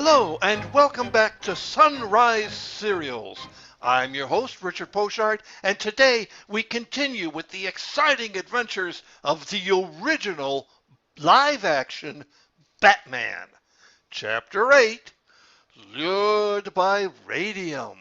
Hello, and welcome back to Sunrise Serials. I'm your host, Richard Pochard, and today we continue with the exciting adventures of the original live-action Batman. Chapter 8, Lured by Radium.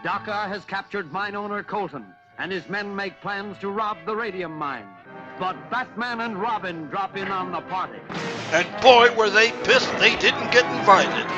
Dhaka has captured mine owner Colton, and his men make plans to rob the radium mine. But Batman and Robin drop in on the party. And boy, were they pissed they didn't get invited.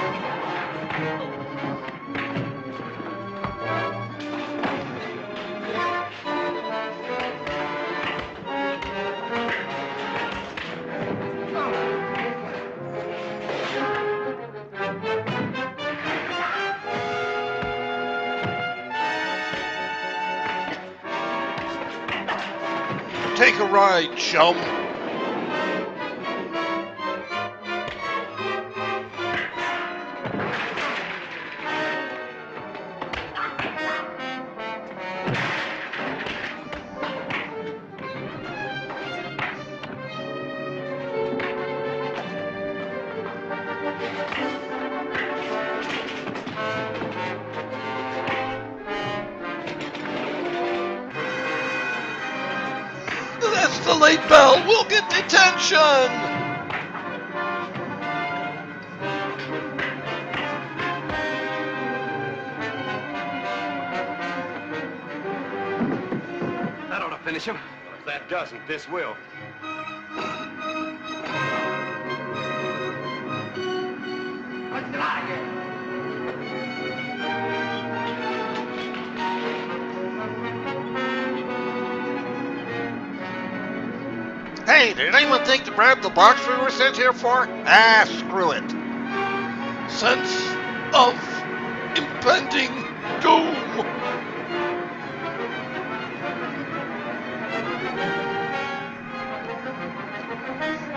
Take a ride, chum. That's the late bell. We'll get detention. That ought to finish him. If that doesn't, this will. Let's get out of here. Hey, did anyone think to grab the box we were sent here for? Ah, screw it. Sense of impending doom.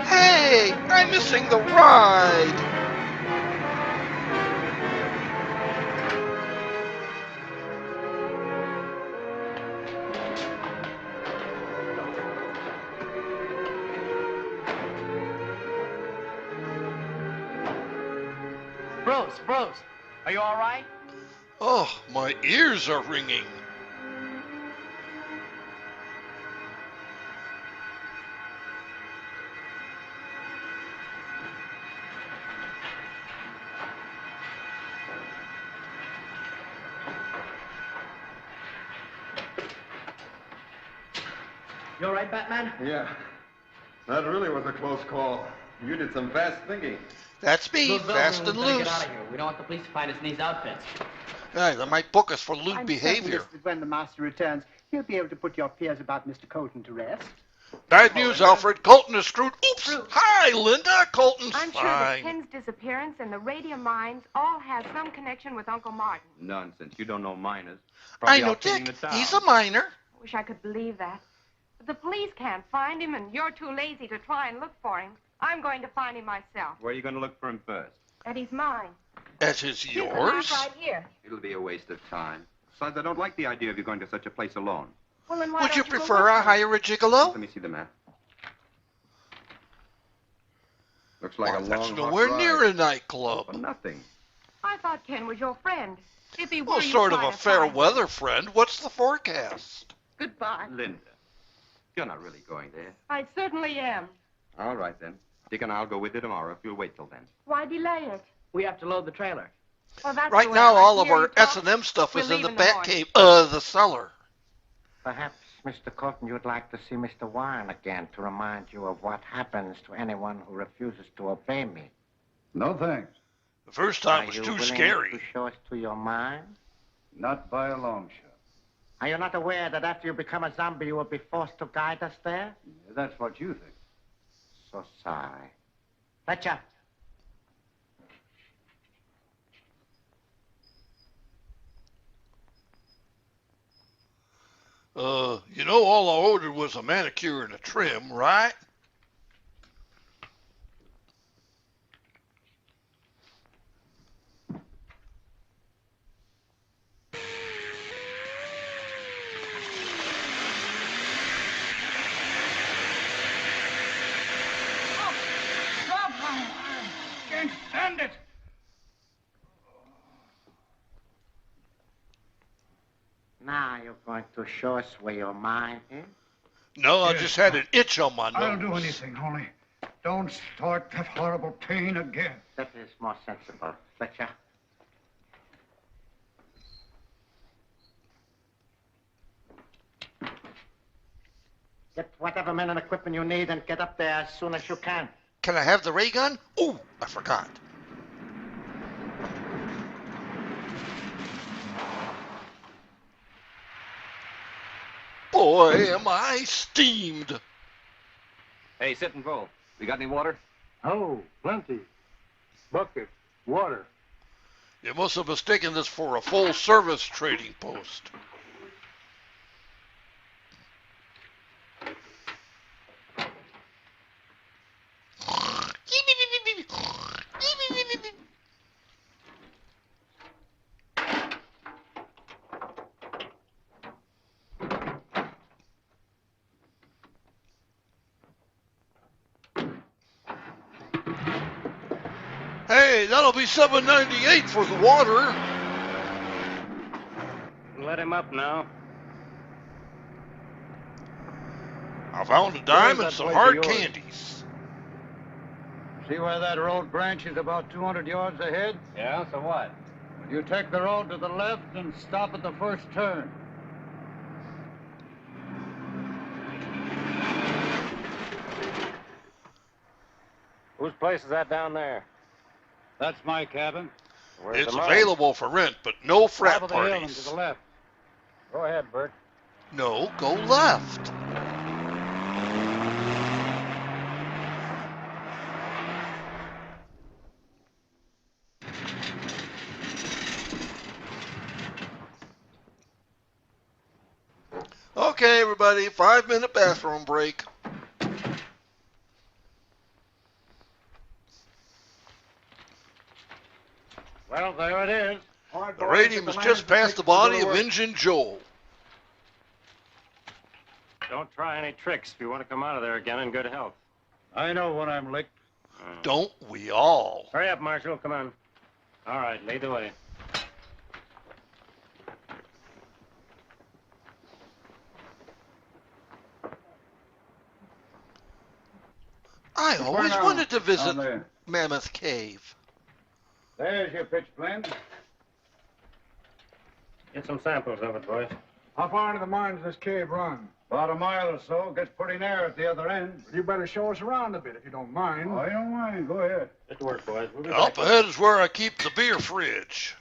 Hey, I'm missing the ride. Bruce, are you all right? Oh, my ears are ringing. You all right, Batman? Yeah. That really was a close call. You did some fast thinking. That's me, Lou fast and Bellman, we better loose. get out of here. We don't want the police to find us in these outfits. Hey, they might book us for lewd I'm behavior. certain that when the master returns, he'll be able to put your fears about Mr. Colton to rest. Bad news, Alfred. Colton is screwed. Oops. Hi, Linda. Colton's I'm sure fine. that Ken's disappearance and the radium mines all have some connection with Uncle Martin. Nonsense. You don't know miners. I know Dick. He's a miner. I wish I could believe that. But the police can't find him, and you're too lazy to try and look for him. I'm going to find him myself. Where are you going to look for him first? And he's mine. That is You can yours? have right here. It'll be a waste of time. Besides, I don't like the idea of you going to such a place alone. Well, then why Would you don't go prefer with I me? hire a gigolo? Let me see the map. Looks like Well, a that's long, nowhere hot near ride. a nightclub. For nothing. I thought Ken was your friend. If he were, Well, you'd sort of try a to fair find him. weather friend. What's the forecast? Goodbye. Linda, you're not really going there. I certainly am. All right, then. Dick and I'll go with you tomorrow if you'll wait till then. Why delay it? We have to load the trailer. Well, that's Right the way now, I all of hear our you talk. S&M stuff We'll is in leave the in the bat morning. cave, the cellar. Perhaps, Mr. Colton, you'd like to see Mr. Warren again to remind you of what happens to anyone who refuses to obey me. No thanks. The first time Are was you too willing scary. to show us to your mind? Not by a long shot. Are you not aware that after you become a zombie, you will be forced to guide us there? That's what you think. So sorry. Fletcher. You know, all I ordered was a manicure and a trim, right? Can't stand it. Now you're going to show us where your mind is? No, I just had an itch on my nose. I'll do anything, only don't start that horrible pain again. That is more sensible. Fletcher. Get whatever men and equipment you need and get up there as soon as you can. Can I have the ray gun? Oh, I forgot. Boy, am I steamed. Hey, sit and roll. We got any water? Oh, plenty. Bucket, water. You must have mistaken this for a full-service trading post. Hey, that'll be $7.98 for the water. Let him up now. I found a dime and that some place hard of yours? candies. See where that road branches about 200 yards ahead? Yeah, so what? You take the road to the left and stop at the first turn. Whose place is that down there? That's my cabin. Where's It's the mine? available for rent, but no frat Top of the hill and to parties. the left. Go ahead, Bert. No, go left. Okay, everybody, 5-minute bathroom break. Well, there it is. The radium is just past the body of Engine Joel. Don't try any tricks if you want to come out of there again in good health. I know when I'm licked. Don't we all? Hurry up, Marshal. Come on. All right, lead the way. I always now? wanted to visit Down there. Mammoth Cave. There's your pitch blende. Get some samples of it, boys. How far into the mine does this cave run? About a mile or so. Gets pretty narrow at the other end. You better show us around a bit if you don't mind. I don't mind. Go ahead. Good work, boys. We'll be Up back. ahead is where I keep the beer fridge.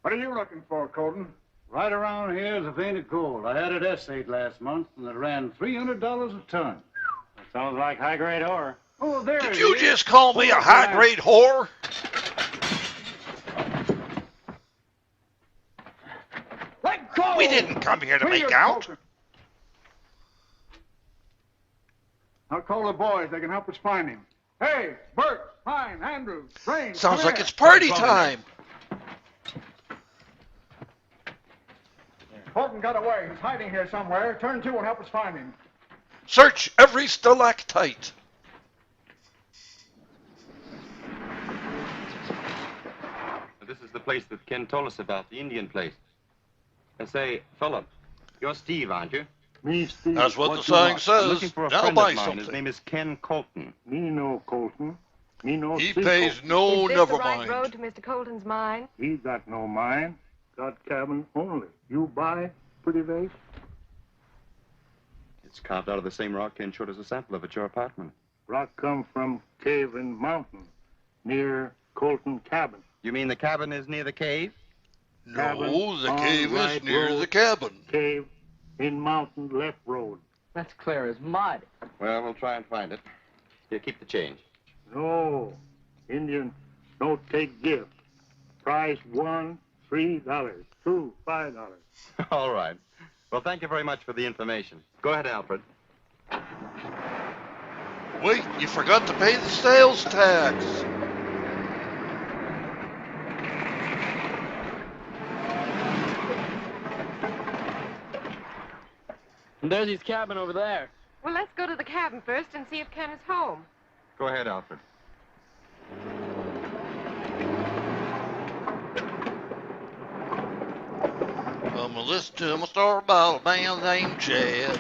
What are you looking for, Colton? Right around here is a vein of gold. I had it essayed last month, and it ran $300 a ton. That sounds like high-grade ore. Oh, there Did it you is. just call me a high-grade whore? Let go! We didn't come here to Clear, make out. Colton. I'll call the boys. They can help us find him. Hey, Bert, Pine, Andrew, Rain. Sounds come like here. it's party time. Colton got away. He's hiding here somewhere. Turn 2 will help us find him. Search every stalactite. This is the place that Ken told us about, the Indian place. I say, Philip, you're Steve, aren't you? Me, Steve. That's what the you sign want? I'm looking says. for a Now friend buy of mine. something. His name is Ken Colton. Me no Colton. Me no He see pays Colton. no, Is this never the right mind. road to Mr. Colton's mine? He got no mine. Got cabin only. You buy, pretty face? It's carved out of the same rock Ken showed us a sample of at your apartment. Rock come from cave and mountain near Colton cabin. You mean the cabin is near the cave? No, the on cave is right near road. the cabin. Cave in mountain left road. That's clear as mud. Well, we'll try and find it. Here, keep the change. No. Indian don't take gift. Price $1, $3. 2, $5. All right. Well, thank you very much for the information. Go ahead, Alfred. Wait, you forgot to pay the sales tax. And there's his cabin over there. Well, let's go to the cabin first and see if Ken is home. Go ahead, Alfred. Come and listen to my story about a man named Chad.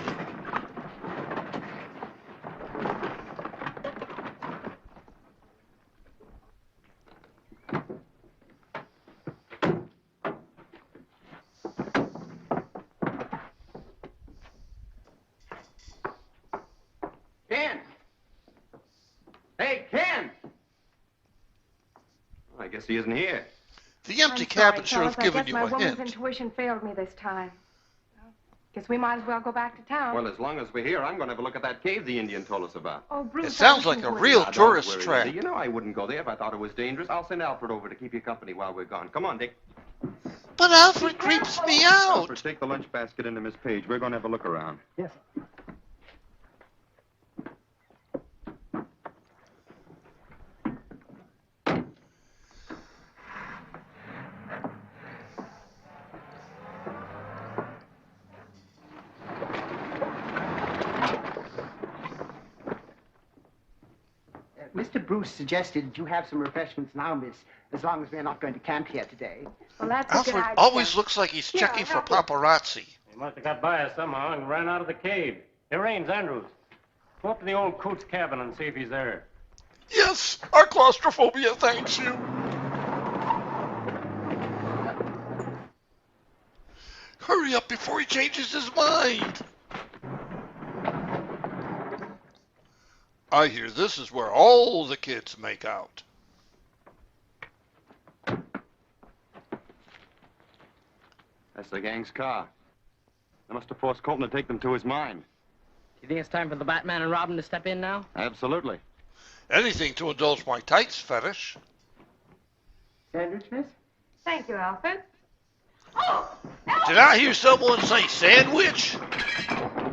Ken! Hey, Ken! I guess he isn't here. The empty I'm cabin sorry, should have fellas. given I guess you my a woman's hint. intuition failed me this time. Well, guess we might as well go back to town. Well, as long as we're here, I'm going to have a look at that cave the Indian told us about. Oh, Bruce, It sounds I like wish a you real wouldn't. Now, don't tourist worry, trap. Linda. You know I wouldn't go there if I thought it was dangerous. I'll send Alfred over to keep you company while we're gone. Come on, Dick. But Alfred creeps me out. Alfred, take the lunch basket into Miss Page. We're going to have a look around. Yes, sir. Mr. Bruce suggested you have some refreshments now, miss, as long as we're not going to camp here today. Well, that's a good Alfred idea. always looks like he's Here, checking I'll for help you. paparazzi. He must have got by us somehow and ran out of the cave. It rains, Andrews. Go up to the old coot's cabin and see if he's there. Yes, our claustrophobia thanks you. Hurry up before he changes his mind. I hear this is where all the kids make out. That's the gang's car. They must have forced Colton to take them to his mine. Do you think it's time for the Batman and Robin to step in now? Absolutely. Anything to indulge my tights fetish. Sandwich, miss? Thank you, Alfred. Oh, Alfred! Did I hear someone say sandwich?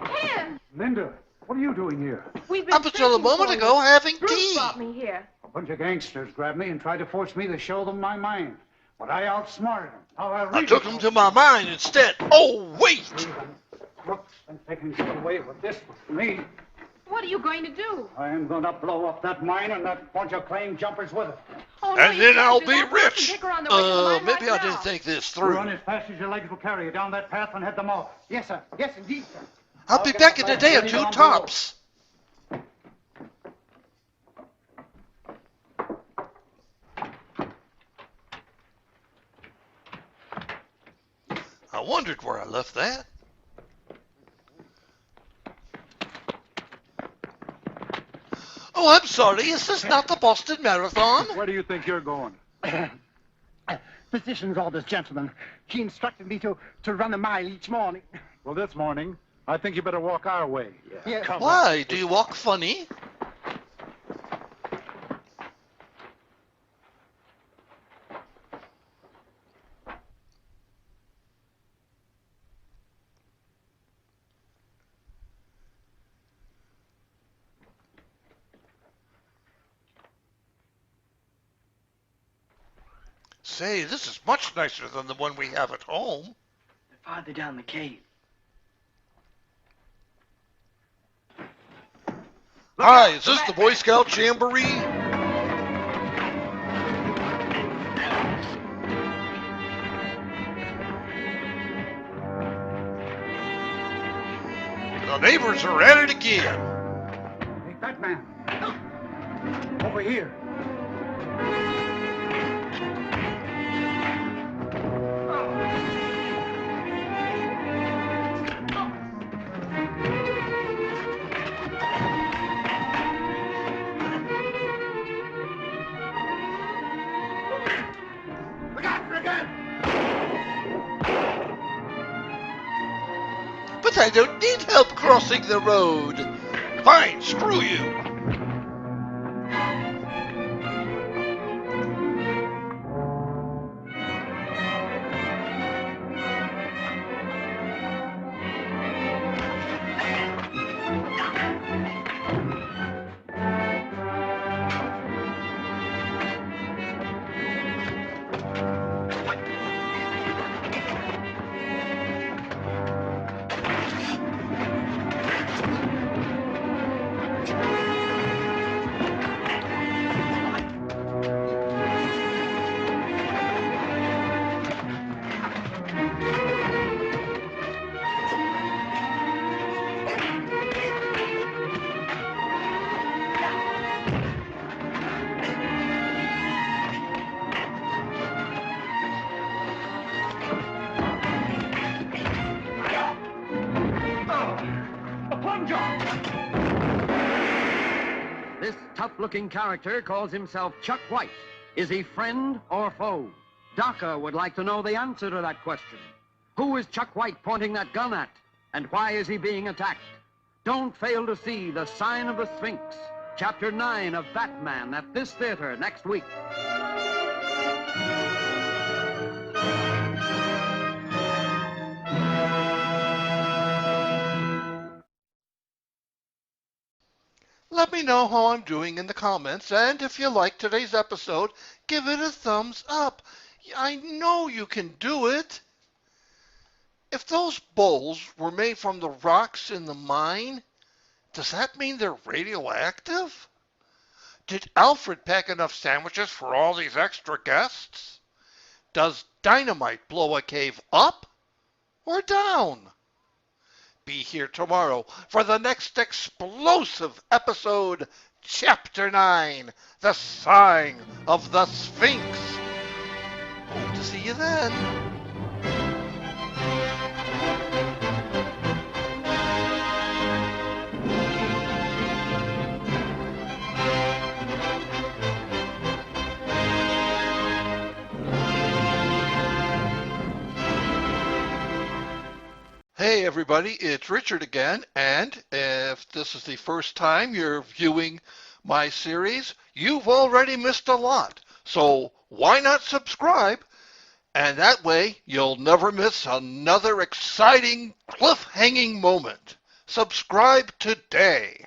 Ken! Linda, what are you doing here? We've been Up until a searching moment for ago you. having Bruce tea. brought me here. A bunch of gangsters grabbed me and tried to force me to show them my mine. But I outsmarted them. Now I'll I read took it. him to my mine instead. Oh, wait! Crooks and taking shit away with this for me. What are you going to do? I am going to blow up that mine and that bunch of claim jumpers with it. Oh, no, And you then can't I'll do be that. Bruce rich. can take her on the way to the mine Maybe right I now. didn't think this You through. run as fast as your legs will carry you down that path and head them off. Yes, sir. Yes, indeed, sir. I'll be back in a day or two tops. I wondered where I left that. Oh, I'm sorry. Is this not the Boston Marathon? Where do you think you're going? Physician's orders, gentlemen. He instructed me to run a mile each morning. Well, this morning, I think you better walk our way. Yes. Why? Do you walk funny? Say, this is much nicer than the one we have at home. farther down the cave. Hi, is this the Boy Scout Jamboree? The neighbors are at it again. Hey, Batman. Over here. Look out for a gun! But I don't need help crossing the road. Fine, screw you. This tough-looking character calls himself Chuck White. Is he friend or foe? Docker would like to know the answer to that question. Who is Chuck White pointing that gun at? And why is he being attacked? Don't fail to see The Sign of the Sphinx, Chapter 9 of Batman at this theater next week. Let me know how I'm doing in the comments, and if you like today's episode, give it a thumbs up. I know you can do it. If those bowls were made from the rocks in the mine, does that mean they're radioactive? Did Alfred pack enough sandwiches for all these extra guests? Does dynamite blow a cave up or down? Be here tomorrow for the next explosive episode, Chapter 9, The Sign of the Sphinx. Hope to see you then. Hey everybody, it's Richard again, and if this is the first time you're viewing my series, you've already missed a lot. So why not subscribe? And that way you'll never miss another exciting cliffhanging moment. Subscribe today.